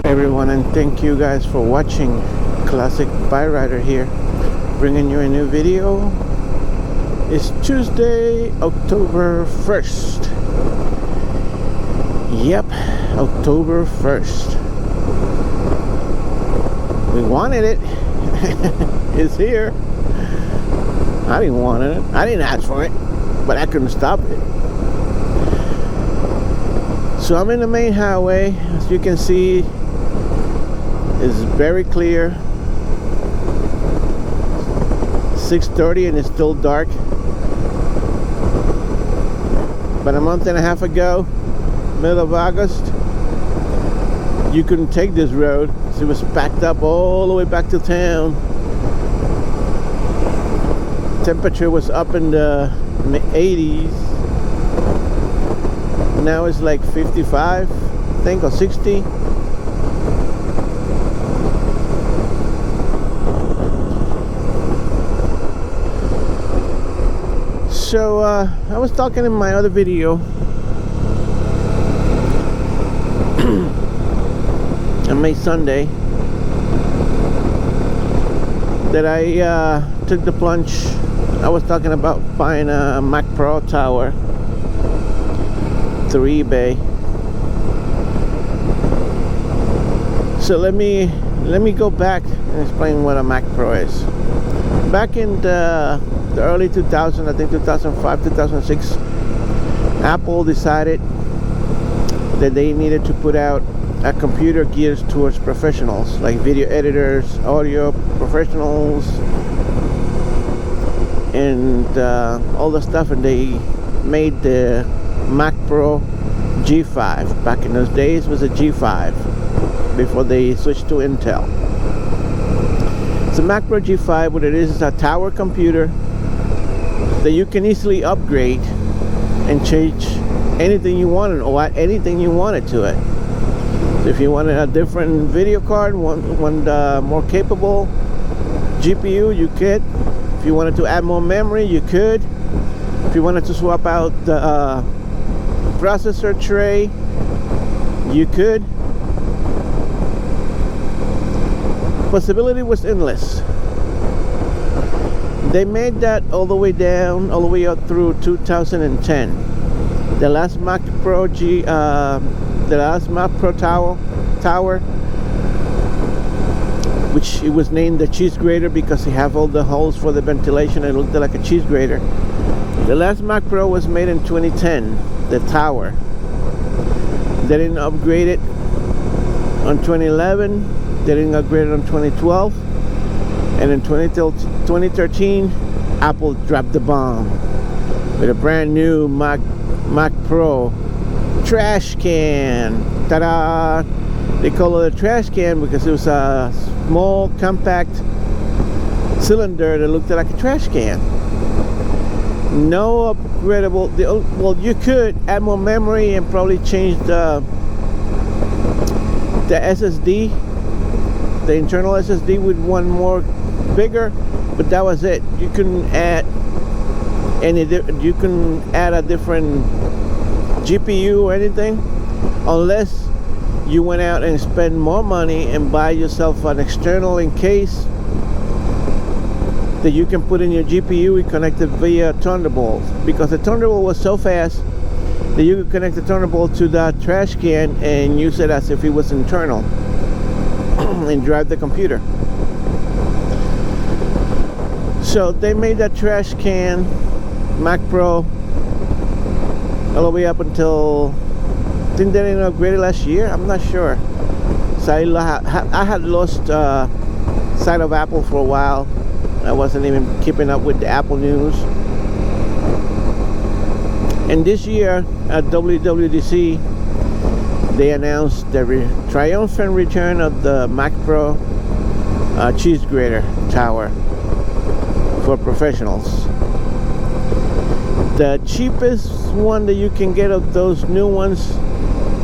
everyone, and thank you guys for watching. Classic Bike Rider here, bringing you a new video. It's Tuesday, October 1st. Yep, October 1st. We wanted it. It's here. I didn't want it. I didn't ask for it, but I couldn't stop it. So I'm in the main highway. As you can see, it's very clear. 6:30 and it's still dark. But a month and a half ago, middle of August, you couldn't take this road. So it was packed up all the way back to town. Temperature was up in the 80s. Now it's like 55, I think, or 60. So I was talking in my other video on May Sunday that I took the plunge. I was talking about buying a MacPro tower through eBay. So let me go back and explain what a MacPro is. Back in the early 2000s, I think 2005, 2006, Apple decided that they needed to put out a computer geared towards professionals, like video editors, audio professionals, and all the stuff, and they made the MacPro G5. Back in those days, it was a G5 before they switched to Intel. So MacPro G5, what it is a tower computer that you can easily upgrade and change anything you wanted or add anything you wanted to it. So if you wanted a different video card, one more capable GPU, you could. If you wanted to add more memory, you could. If you wanted to swap out the processor tray, you could. Possibility was endless. They made that all the way down, all the way up through 2010. The last MacPro tower, which it was named the cheese grater because it have all the holes for the ventilation. It looked like a cheese grater. The last MacPro was made in 2010, the tower. They didn't upgrade it on 2011. They didn't upgrade it on 2012. And in 2013, Apple dropped the bomb with a brand new MacPro trash can. Ta-da! They call it a trash can because it was a small, compact cylinder that looked like a trash can. No upgradable. Well, you could add more memory and probably change the SSD, the internal SSD, with one more bigger, but that was it. You couldn't add you can add a different GPU or anything unless you went out and spend more money and buy yourself an external in case that you can put in your GPU and connect it via Thunderbolt, because the Thunderbolt was so fast that you could connect the Thunderbolt to that trash can and use it as if it was internal and drive the computer. So they made that trash can MacPro all the way up until, I think they didn't upgrade it last year. I'm not sure. So I had lost sight of Apple for a while. I wasn't even keeping up with the Apple news. And this year at WWDC, they announced the triumphant return of the MacPro cheese grater tower for professionals. The cheapest one that you can get of those new ones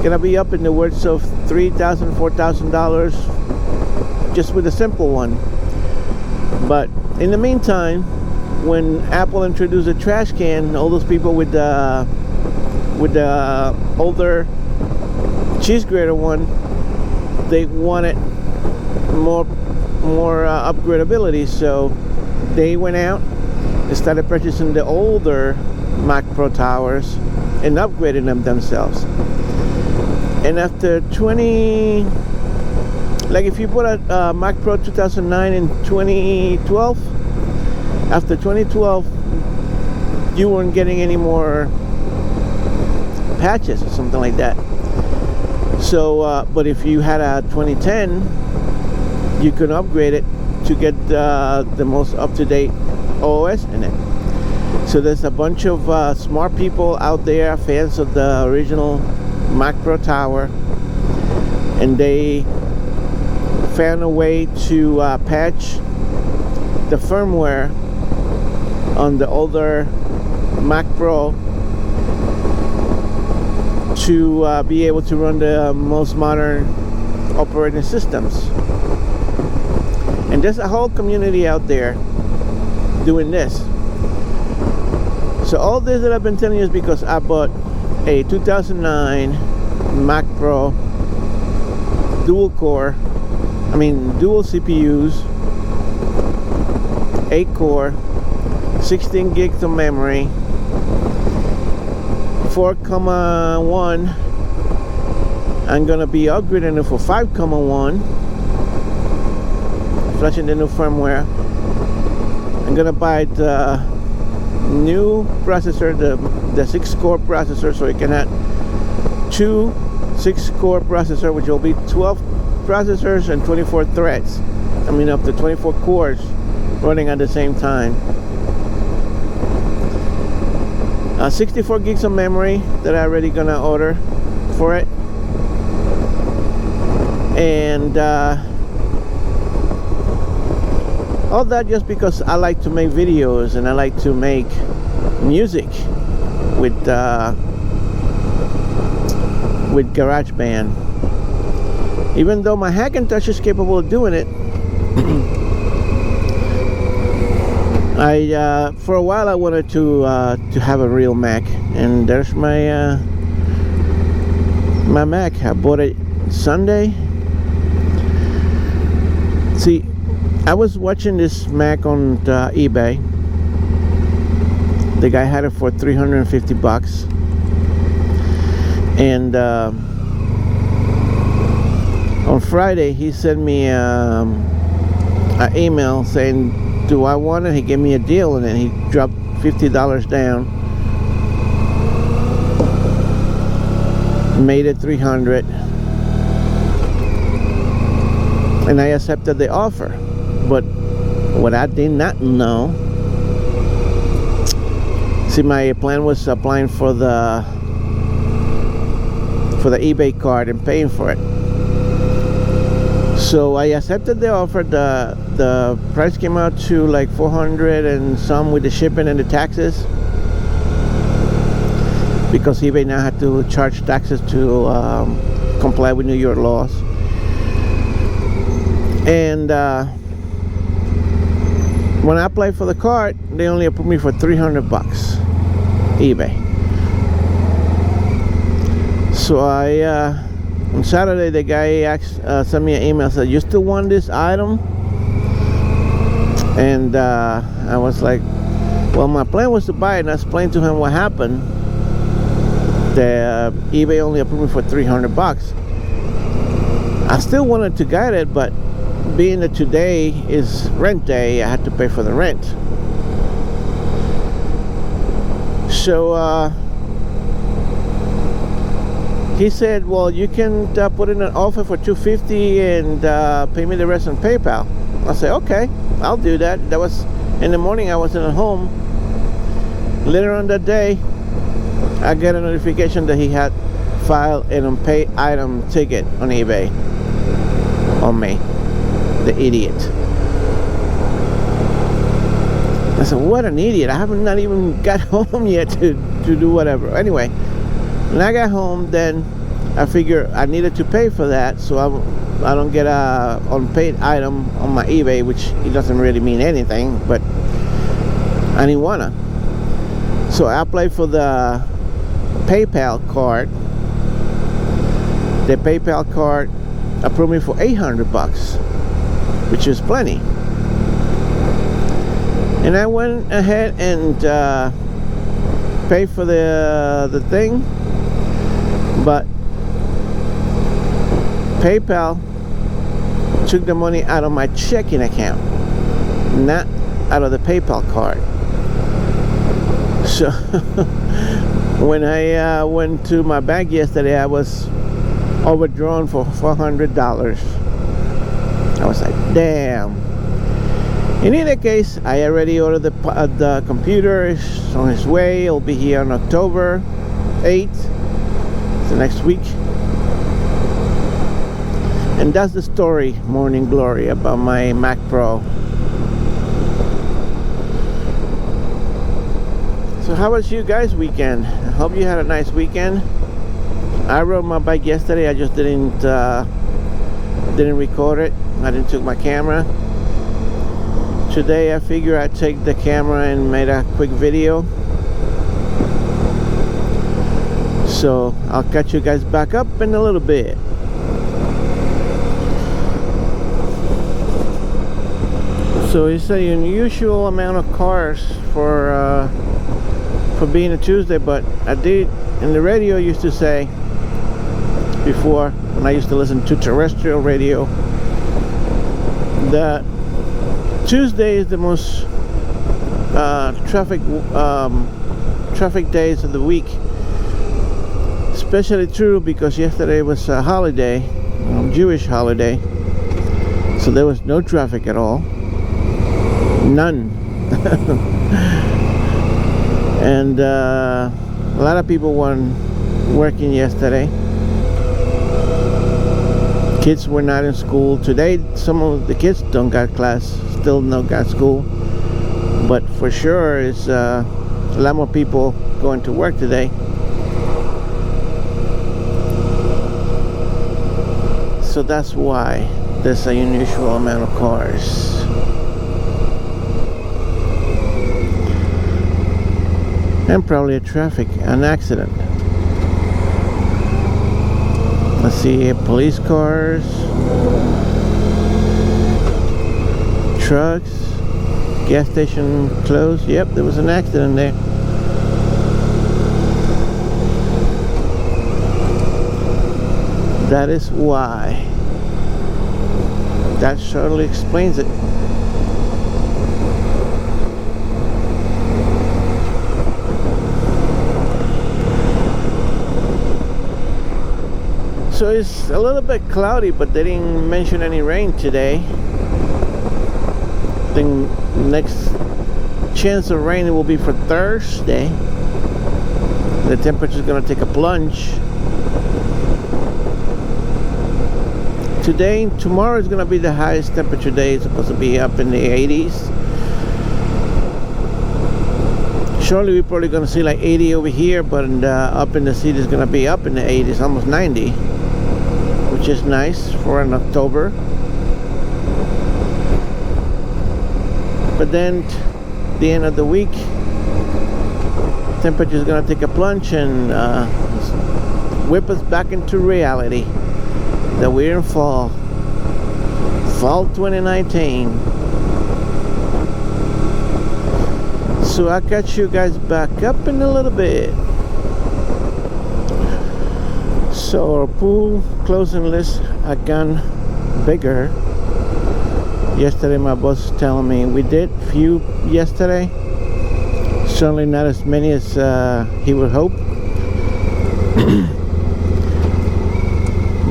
gonna be up in the words of $3,000, $4,000 just with a simple one. But in the meantime, when Apple introduced a trash can, all those people with the older cheese grater one, they wanted more upgradability, so they went out and started purchasing the older MacPro towers and upgrading them themselves. And after 20, like if you bought a MacPro 2009 in 2012, after 2012 you weren't getting any more patches or something like that. So but if you had a 2010, you can upgrade it to get the most up-to-date OS in it. So there's a bunch of smart people out there, fans of the original MacPro tower, and they found a way to patch the firmware on the older MacPro to be able to run the most modern operating systems. And there's a whole community out there doing this. So all this that I've been telling you is because I bought a 2009 MacPro dual dual CPUs, 8 core, 16 gigs of memory, 4,1. I'm gonna be upgrading it for 5,1, flashing the new firmware. I'm gonna buy the new processor, the 6-core processor, so it can have 2 6-core processor, which will be 12 processors and 24 threads. I mean, up to 24 cores running at the same time. 64 gigs of memory that I already gonna order for it, and all that just because I like to make videos and I like to make music with GarageBand. Even though my Hackintosh is capable of doing it, for a while I wanted to have a real Mac, and there's my my Mac. I bought it Sunday. See, I was watching this Mac on eBay. The guy had it for $350, and on Friday he sent me an email saying, do I want it? He gave me a deal, and then he dropped $50 down, made it $300, and I accepted the offer. But what I did not know, see, my plan was applying for the eBay card and paying for it. So I accepted the offer. The price came out to like $400 and some with the shipping and the taxes, because eBay now had to charge taxes to comply with New York laws. And when I applied for the card, they only approved me for $300 eBay. So on Saturday, the guy sent me an email, said, you still want this item? And I was like, well, my plan was to buy it, and I explained to him what happened. The eBay only approved me for $300. I still wanted to get it, but being that today is rent day, I had to pay for the rent. So he said, well, you can put in an offer for $250 and pay me the rest on PayPal. I said, okay, I'll do that. That was in the morning. I wasn't at home. Later on that day, I got a notification that he had filed an unpaid item ticket on eBay on me. The idiot. I said, what an idiot. I haven't not even got home yet to do whatever. Anyway, when I got home, then I figured I needed to pay for that, so I don't get a unpaid item on my eBay, which it doesn't really mean anything, but I didn't wanna. So I applied for the PayPal card. The PayPal card approved me for $800, which is plenty. And I went ahead and paid for the thing, but PayPal took the money out of my checking account, not out of the PayPal card. So when I went to my bank yesterday, I was overdrawn for $400. I was like, damn. In any case, I already ordered the computer. It's on its way. It'll be here on October 8th, the next week. And that's the story, Morning Glory, about my MacPro. So how was you guys' weekend? I hope you had a nice weekend. I rode my bike yesterday. I just didn't record it. I didn't took my camera. Today I figure I'd take the camera and made a quick video. So I'll catch you guys back up in a little bit. So it's an unusual amount of cars for being a Tuesday, but I did, in the radio used to say before, when I used to listen to terrestrial radio, that Tuesday is the most traffic days of the week. Especially true because yesterday was a holiday, Jewish holiday, so there was no traffic at all, none. And a lot of people weren't working yesterday. Kids were not in school today. Some of the kids don't got class, still no got school, but for sure it's a lot more people going to work today. So that's why there's an unusual amount of cars. And probably an accident. Let's see, police cars, trucks, gas station closed. Yep, there was an accident there. That is why. That surely explains it. So it's a little bit cloudy, but they didn't mention any rain today. I think next chance of rain will be for Thursday. The temperature is going to take a plunge. Today and tomorrow is going to be the highest temperature day. It's supposed to be up in the 80s. Surely we're probably going to see like 80 over here, but up in the city is going to be up in the 80s, almost 90. Which is nice for an October. But then the end of the week, temperature is going to take a plunge and whip us back into reality that we're in fall 2019. So I'll catch you guys back up in a little bit. So our pool closing list had gone bigger. Yesterday my boss was telling me we did few yesterday. Certainly not as many as he would hope.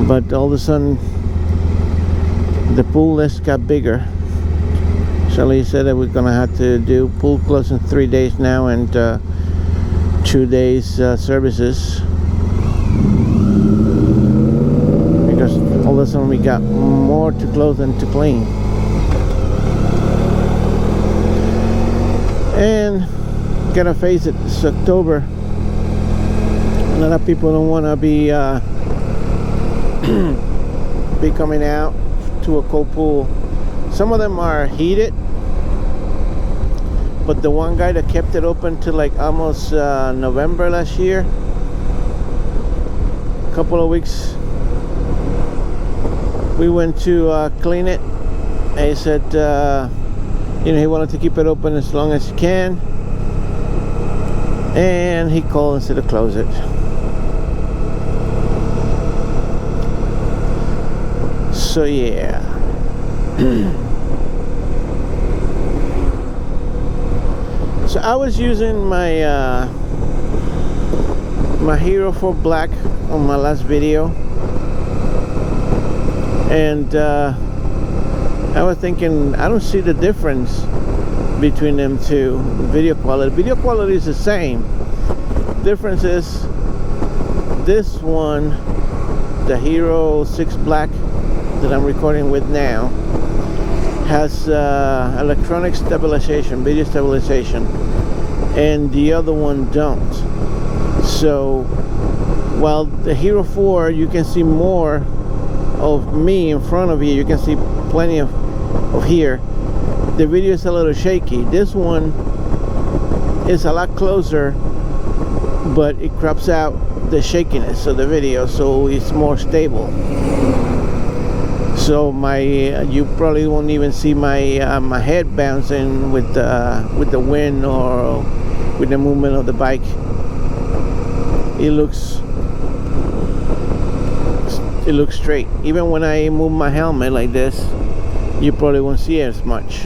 But all of a sudden the pool list got bigger. So he said that we're gonna have to do pool closing 3 days now and 2 days services. Because all of a sudden we got more to close than to clean. And gotta face it, it's October. A lot of people don't want to be coming out to a cold pool. Some of them are heated, but the one guy that kept it open till like almost November last year, a couple of weeks We went to clean it. And he said, you know, he wanted to keep it open as long as he can. And he called instead of close it. So yeah. So I was using my my Hero 4 Black on my last video, and I was thinking, I don't see the difference between them two. Video quality is the same. Difference is this one, the Hero 6 Black that I'm recording with now, has electronic stabilization, video stabilization, and the other one don't. So while the Hero 4, you can see more of me in front of you, you can see plenty of here, the video is a little shaky. This one is a lot closer, but it crops out the shakiness of the video, so it's more stable. So my you probably won't even see my my head bouncing with the wind or with the movement of the bike. It looks straight. Even when I move my helmet like this, you probably won't see it as much.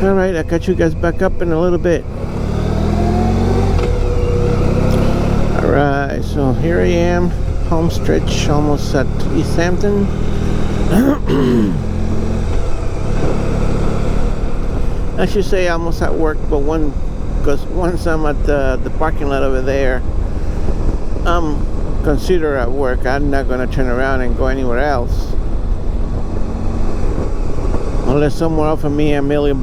Alright, I'll catch you guys back up in a little bit. Alright, so here I am, home stretch, almost at East Hampton. I should say almost at work, but because once I'm at the parking lot over there, I'm considered at work. I'm not going to turn around and go anywhere else. Unless someone offer me $1 million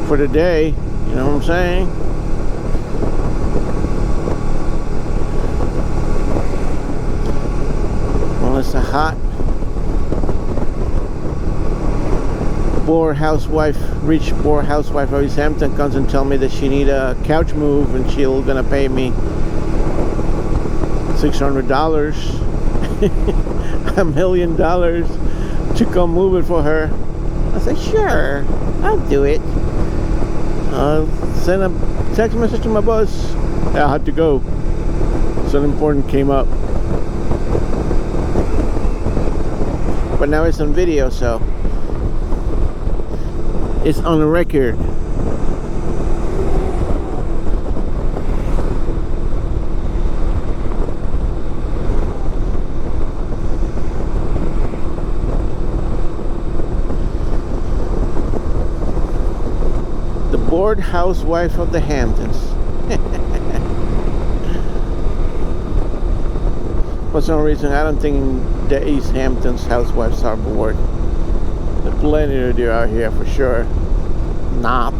for the day, you know what I'm saying? Unless a hot, rich poor housewife of East Hampton comes and tell me that she need a couch move and she's gonna pay me $600, $1 million to come move it for her. I said, sure, I'll do it. Send a text message to my boss. I had to go. Something important came up. But now it's on video, so it's on the record. The bored housewife of the Hamptons. For some reason, I don't think the East Hamptons housewives are bored. There's plenty to do out here for sure. Not.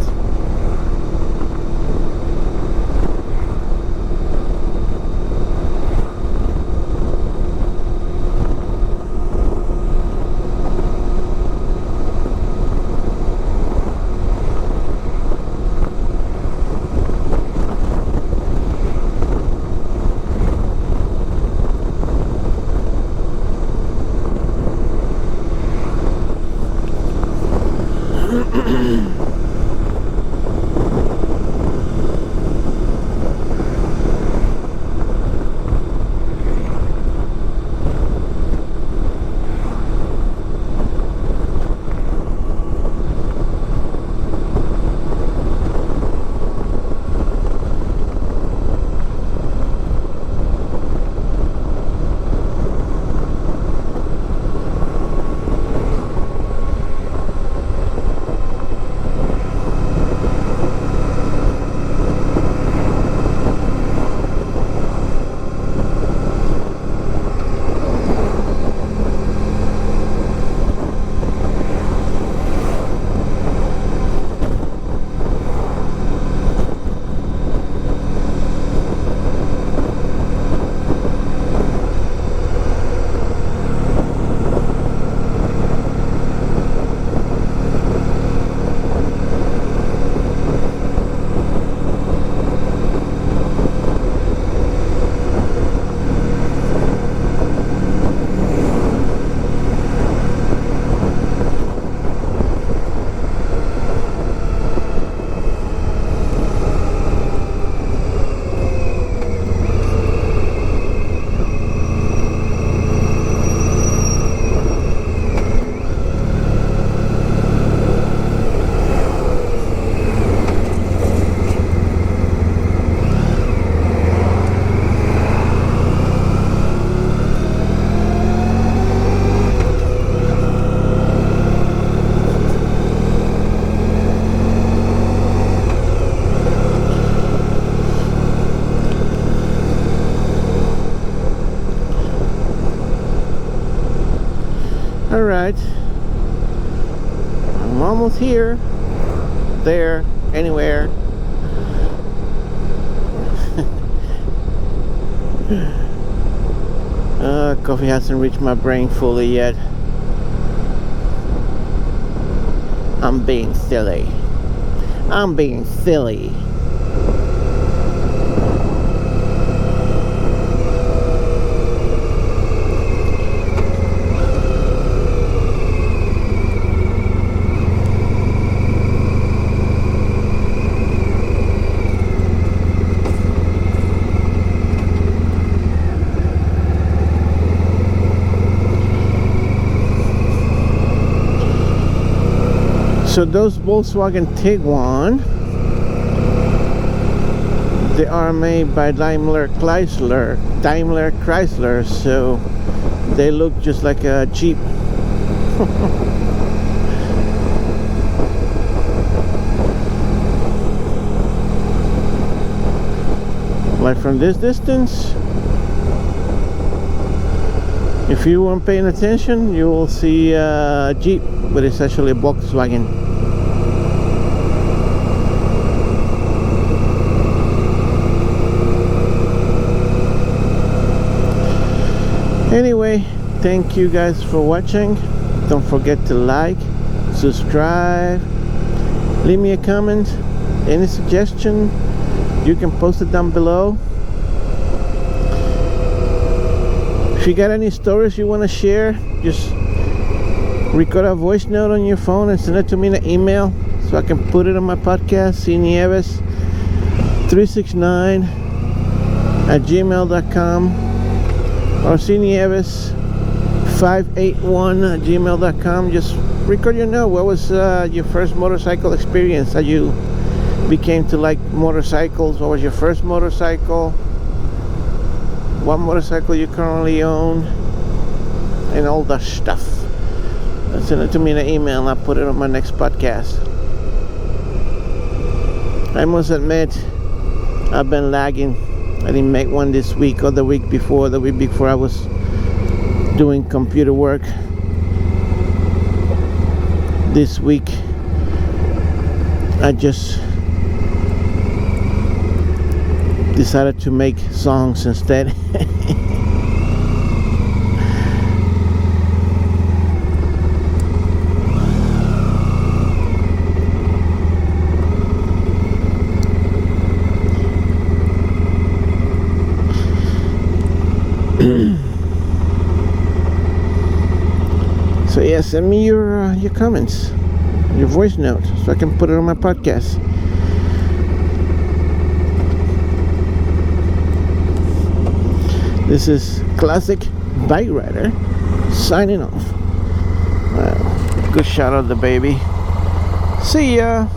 Alright, I'm almost here, there, anywhere. Coffee hasn't reached my brain fully yet. I'm being silly. I'm being silly. So those Volkswagen Tiguan, they are made by Daimler Chrysler, so they look just like a Jeep. Like from this distance, if you weren't paying attention, you will see a Jeep, but it's actually a Volkswagen. Anyway, thank you guys for watching. Don't forget to like, subscribe, leave me a comment, any suggestion, you can post it down below. If you got any stories you want to share, just record a voice note on your phone and send it to me in an email so I can put it on my podcast, cinieves369@gmail.com or cinieves581@gmail.com. Just record your note. What was your first motorcycle experience? How you became to like motorcycles? What was your first motorcycle? What motorcycle you currently own? And all that stuff. Send it to me in an email and I'll put it on my next podcast. I must admit, I've been lagging. I didn't make one this week or the week before. The week before I was doing computer work. This week I just decided to make songs instead. So yeah, send me your comments, your voice note, so I can put it on my podcast. This is Classic Bike Rider signing off. Well, good shot of the baby. See ya.